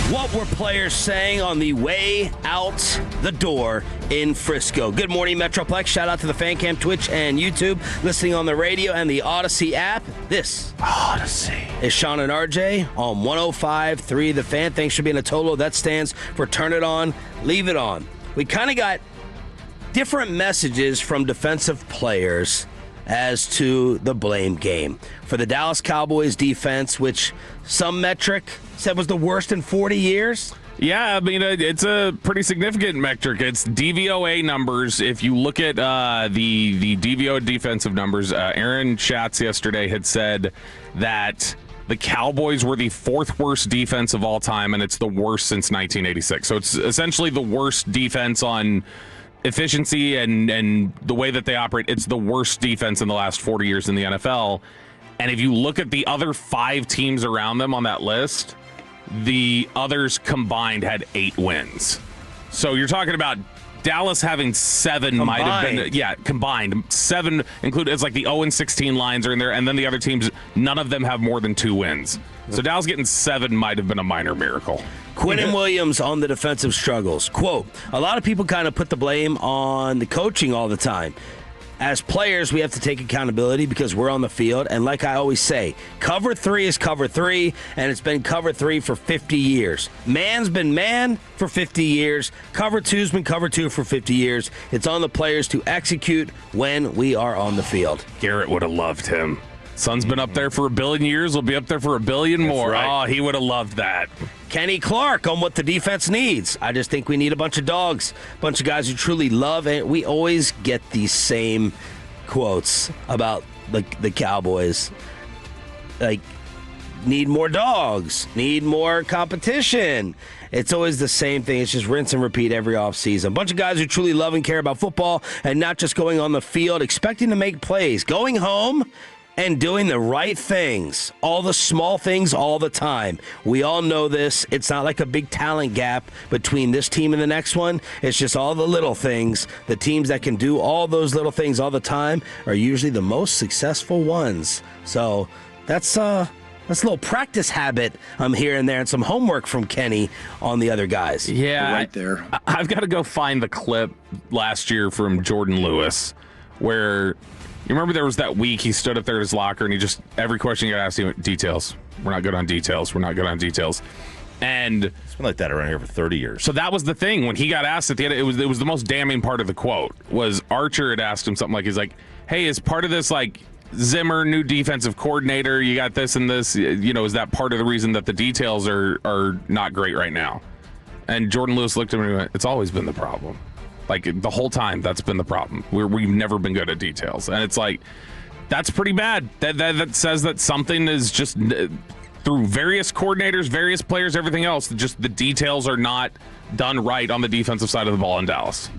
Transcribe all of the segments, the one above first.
What were players saying on the way out the door in Frisco? Good morning, Metroplex. Shout out to the Fan Cam, Twitch, and YouTube. Listening on the radio and the Odyssey app. This is Shan and RJ on 105.3 The Fan. Thanks for being a Tolo. That stands for Turn It On, Leave It On. We kind of got different messages from defensive players as to the blame game for the Dallas Cowboys defense, which some metric said was the worst in 40 years. Yeah, I mean, it's a pretty significant metric. It's DVOA numbers. If you look at the DVOA defensive numbers, Aaron Schatz yesterday had said that the Cowboys were the fourth worst defense of all time, and it's the worst since 1986. So it's essentially the worst defense on efficiency and the way that they operate. It's the worst defense in the last 40 years in the NFL. And if you look at the other 5 teams around them on that list, the others combined had 8 wins. So you're talking about Dallas having 7 combined. Might have been, yeah, combined. 7 included, it's like the 0-16 lines are in there, and then the other teams, none of them have more than 2 wins. So Dallas getting 7 might have been a minor miracle. Quinnen Williams on the defensive struggles. Quote, a lot of people kind of put the blame on the coaching all the time. As players, we have to take accountability because we're on the field. And like I always say, cover 3 is cover 3, and it's been cover 3 for 50 years. Man's been man for 50 years. Cover 2's been cover 2 for 50 years. It's on the players to execute when we are on the field. Garrett would have loved him. Son's been up there for 1 billion years. Will be up there for 1 billion more. Right. Oh, he would have loved that. Kenny Clark on what the defense needs. I just think we need a bunch of dogs, a bunch of guys who truly love it. We always get these same quotes about the Cowboys. Like, need more dogs, need more competition. It's always the same thing. It's just rinse and repeat every offseason. A bunch of guys who truly love and care about football and not just going on the field, expecting to make plays, going home and doing the right things, all the small things all the time. We all know this. It's not like a big talent gap between this team and the next one. It's just all the little things. The teams that can do all those little things all the time are usually the most successful ones. So that's a little practice habit I'm hearing there, and some homework from Kenny on the other guys. Yeah, right there. I've got to go find the clip last year from Jordan Lewis where you remember there was that week he stood up there at his locker and he just, every question you got to ask him, details. We're not good on details. We're not good on details. And it's been like that around here for 30 years. So that was the thing. When he got asked at the end, it was the most damning part of the quote was Archer had asked him something like, he's like, hey, is part of this like Zimmer, new defensive coordinator, you got this and this, you know, is that part of the reason that the details are not great right now? And Jordan Lewis looked at him and went, it's always been the problem. Like, the whole time, that's been the problem. We've never been good at details. And it's like, that's pretty bad. That says that something is just, through various coordinators, various players, everything else, just the details are not done right on the defensive side of the ball in Dallas.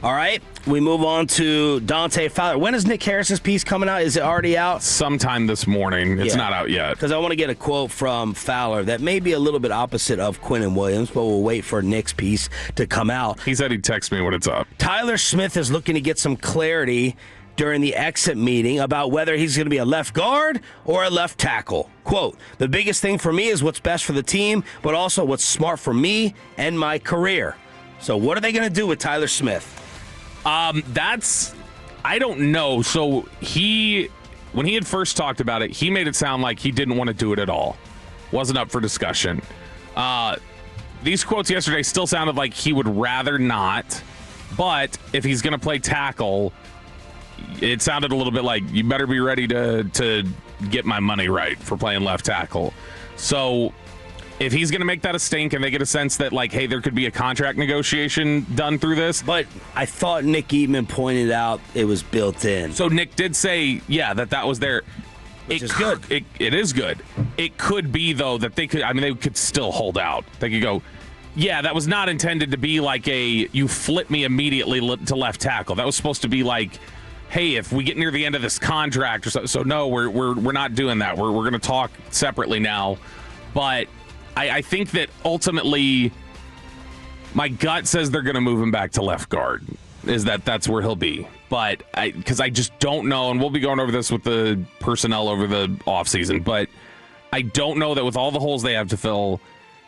All right, we move on to Dante Fowler. When is Nick Harris's piece coming out? Is it already out? Sometime this morning. It's not out yet. Because I want to get a quote from Fowler that may be a little bit opposite of Quinnen Williams, but we'll wait for Nick's piece to come out. He said he'd text me when it's up. Tyler Smith is looking to get some clarity during the exit meeting about whether he's going to be a left guard or a left tackle. Quote, the biggest thing for me is what's best for the team, but also what's smart for me and my career. So what are they going to do with Tyler Smith? I don't know. So when he had first talked about it, he made it sound like he didn't want to do it at all. Wasn't up for discussion. These quotes yesterday still sounded like he would rather not, but if he's going to play tackle, it sounded a little bit like you better be ready to get my money right for playing left tackle. So if he's going to make that a stink and they get a sense that, like, hey, there could be a contract negotiation done through this. But I thought Nick Eatman pointed out it was built in. So Nick did say, yeah, that was there. Which is good. It is good. It could be, though, that they could still hold out. They could go, yeah, that was not intended to be like you flip me immediately to left tackle. That was supposed to be like, hey, if we get near the end of this contract or so. So no, we're not doing that. We're going to talk separately now. But I think that ultimately my gut says they're going to move him back to left guard, that's where he'll be. But because I just don't know, and we'll be going over this with the personnel over the offseason, but I don't know that with all the holes they have to fill,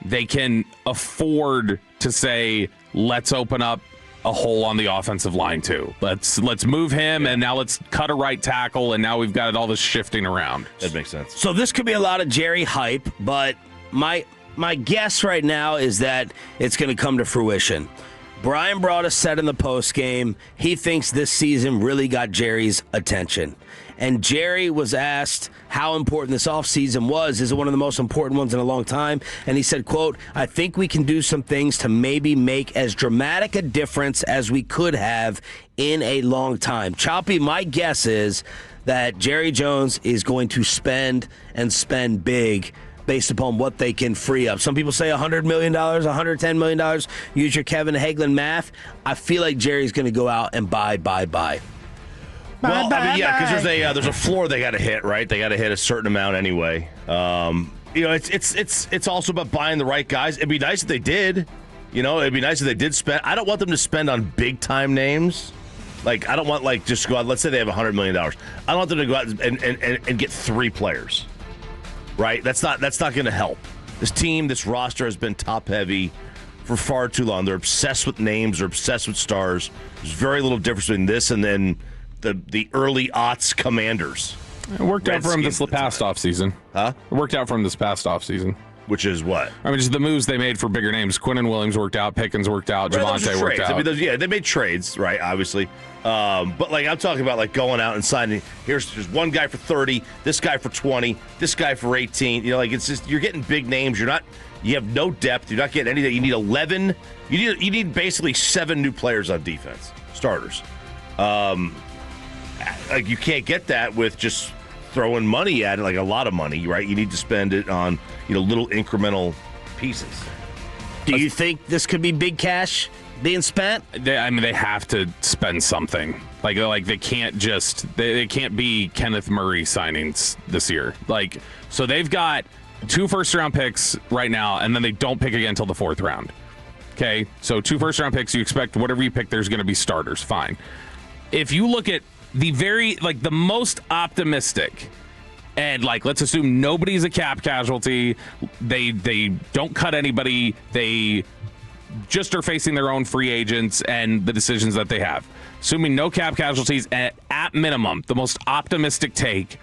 they can afford to say, let's open up a hole on the offensive line too. Let's move him, and now let's cut a right tackle, and now we've got all this shifting around. That makes sense. So this could be a lot of Jerry hype, but my guess right now is that it's going to come to fruition. Brian brought a set in the postgame. He thinks this season really got Jerry's attention. And Jerry was asked how important this offseason was. Is it one of the most important ones in a long time? And he said, quote, I think we can do some things to maybe make as dramatic a difference as we could have in a long time. Choppy, my guess is that Jerry Jones is going to spend big based upon what they can free up. Some people say $100 million, $110 million. Use your Kevin Hagelin math. I feel like Jerry's going to go out and buy. Well, I mean, yeah, because there's a floor they got to hit, right? They got to hit a certain amount anyway. It's also about buying the right guys. It'd be nice if they did. It'd be nice if they did spend. I don't want them to spend on big time names. Like, I don't want just go out. Let's say they have $100 million. I don't want them to go out and get 3 players. Right? That's not going to help. This roster has been top heavy for far too long. They're obsessed with names. They're obsessed with stars. There's very little difference between this and then the early aughts Commanders. It worked out for him this past offseason. Huh? It worked out for him this past offseason. Which is what? I mean, just the moves they made for bigger names. Quinnen Williams worked out. Pickens worked out. Javonte worked out. I mean, they made trades, right, obviously. But, I'm talking about, going out and signing. Here's one guy for 30, this guy for 20, this guy for 18. It's just you're getting big names. You have no depth. You're not getting anything. You need 11. You need basically 7 new players on defense, starters. You can't get that with just throwing money at it, a lot of money, right? You need to spend it on, little incremental pieces. Do you think this could be big cash being spent? They have to spend something. They can't they can't be Kenneth Murray signings this year. So they've got 2 first-round picks right now, and then they don't pick again until the 4th round. Okay, so 2 first-round picks. You expect whatever you pick, there's going to be starters. Fine. If you look at the most optimistic, and let's assume nobody's a cap casualty, they don't cut anybody, they just are facing their own free agents and the decisions that they have. Assuming no cap casualties, at minimum, the most optimistic take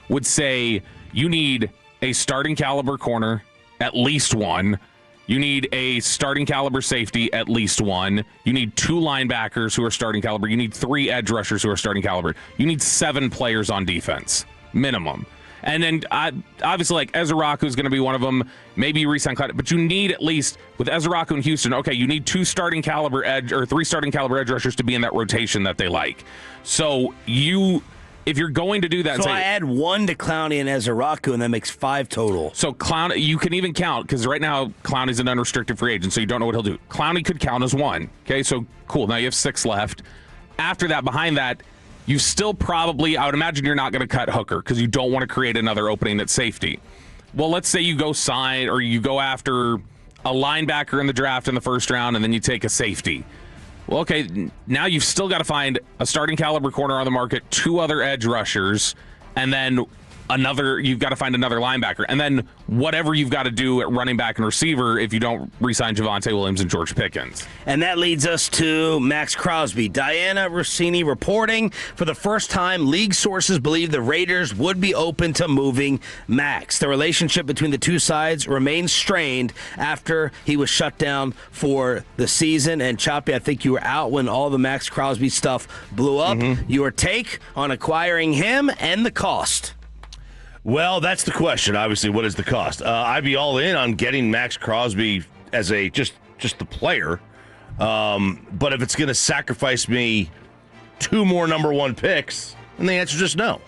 would say you need a starting caliber corner, at least one. You need a starting caliber safety, at least one. You need 2 linebackers who are starting caliber. You need 3 edge rushers who are starting caliber. You need 7 players on defense, minimum. And then, obviously, Ezeraku is going to be one of them. Maybe you re-sign Clyde. But you need at least, with Ezeraku in Houston, okay, you need 2 starting caliber edge, or 3 starting caliber edge rushers to be in that rotation that they like. So if you're going to do that, I add 1 to Clowney and Ezeraku, and that makes 5 total. So Clowney, you can even count, because right now Clowney's an unrestricted free agent, so you don't know what he'll do. Clowney could count as 1. Okay, so cool. Now you have 6 left. After that, behind that, you still probably, I would imagine you're not going to cut Hooker because you don't want to create another opening at safety. Well, let's say you go sign, or you go after a linebacker in the draft in the 1st round, and then you take a safety. Well, okay, now you've still got to find a starting caliber corner on the market, 2 other edge rushers, and then you've got to find another linebacker. And then whatever you've got to do at running back and receiver if you don't re-sign Javonte Williams and George Pickens. And that leads us to Max Crosby. Diana Rossini reporting, for the first time, league sources believe the Raiders would be open to moving Max. The relationship between the 2 sides remains strained after he was shut down for the season. And Choppy, I think you were out when all the Max Crosby stuff blew up. Mm-hmm. Your take on acquiring him and the cost? Well, that's the question. Obviously, what is the cost? I'd be all in on getting Max Crosby as a just the player. But if it's going to sacrifice me 2 more number 1 picks, then the answer is just no.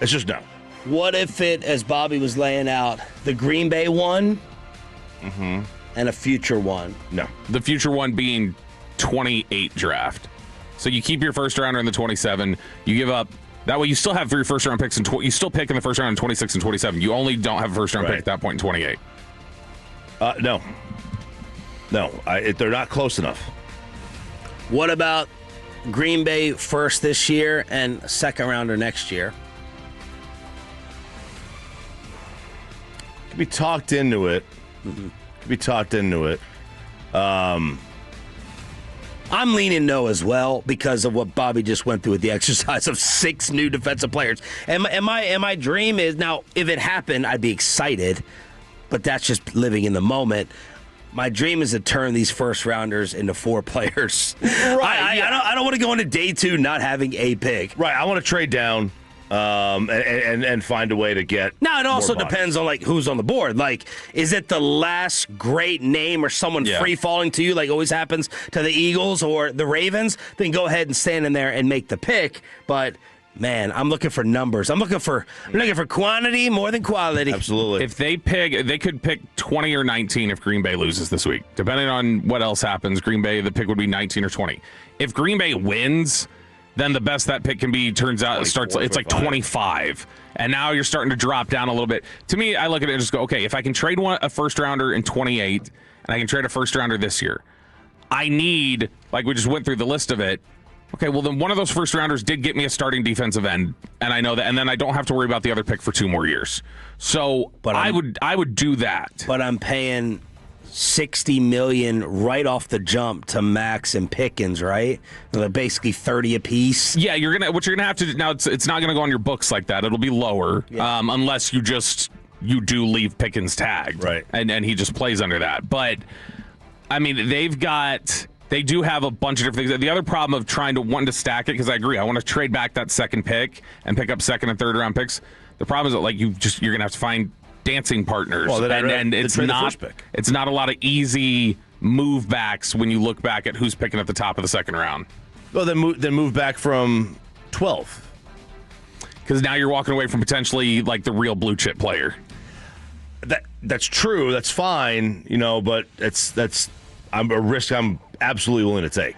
It's just no. What if it, as Bobby was laying out, the Green Bay one and a future one? No. The future one being 28 draft. So you keep your 1st rounder in the 27. You give up. That way you still have 3 first-round picks, and you still pick in the 1st round in 26 and 27. You only don't have a 1st-round pick at that point in 28. No. They're not close enough. What about Green Bay 1st this year and 2nd rounder next year? Could be talked into it. be talked into it. I'm leaning no as well because of what Bobby just went through with the exercise of 6 new defensive players. And my dream is, now, if it happened, I'd be excited, but that's just living in the moment. My dream is to turn these first rounders into 4 players. Right. I don't want to go into day 2 not having a pick. Right. I want to trade down and find a way to get. Now, it also more bodies. depends on, like, who's on the board. Like, is it the last great name or someone free falling to you, like always happens to the Eagles or the Ravens? Then go ahead and stand in there and make the pick. But man, I'm looking for numbers. I'm looking for quantity more than quality. Absolutely. If they could pick 20 or 19 if Green Bay loses this week. Depending on what else happens, Green Bay, the pick would be 19 or 20. If Green Bay wins, then the best that pick can be, turns out, it's like 25. And now you're starting to drop down a little bit. To me, I look at it and just go, okay, if I can trade a first rounder in 28 and I can trade a first rounder this year, I need, like we just went through the list of it, okay, well, then one of those first rounders did get me a starting defensive end, and I know that, and then I don't have to worry about the other pick for 2 more years. So I would do that. But I'm paying $60 million right off the jump to Max and Pickens, right? They're basically 30 apiece. Yeah, what you're gonna have to do now. It's not gonna go on your books like that. It'll be lower, unless you do leave Pickens tagged, right? And he just plays under that. But I mean, they do have a bunch of different things. The other problem of wanting to stack it, because I agree, I want to trade back that second pick and pick up second and third round picks. The problem is that, like, you're gonna have to find dancing partners, and it's not a lot of easy move backs when you look back at who's picking at the top of the second round. Well, then move back from 12, because now you're walking away from potentially like the real blue chip player. That's true. That's fine, but that's a risk I'm absolutely willing to take.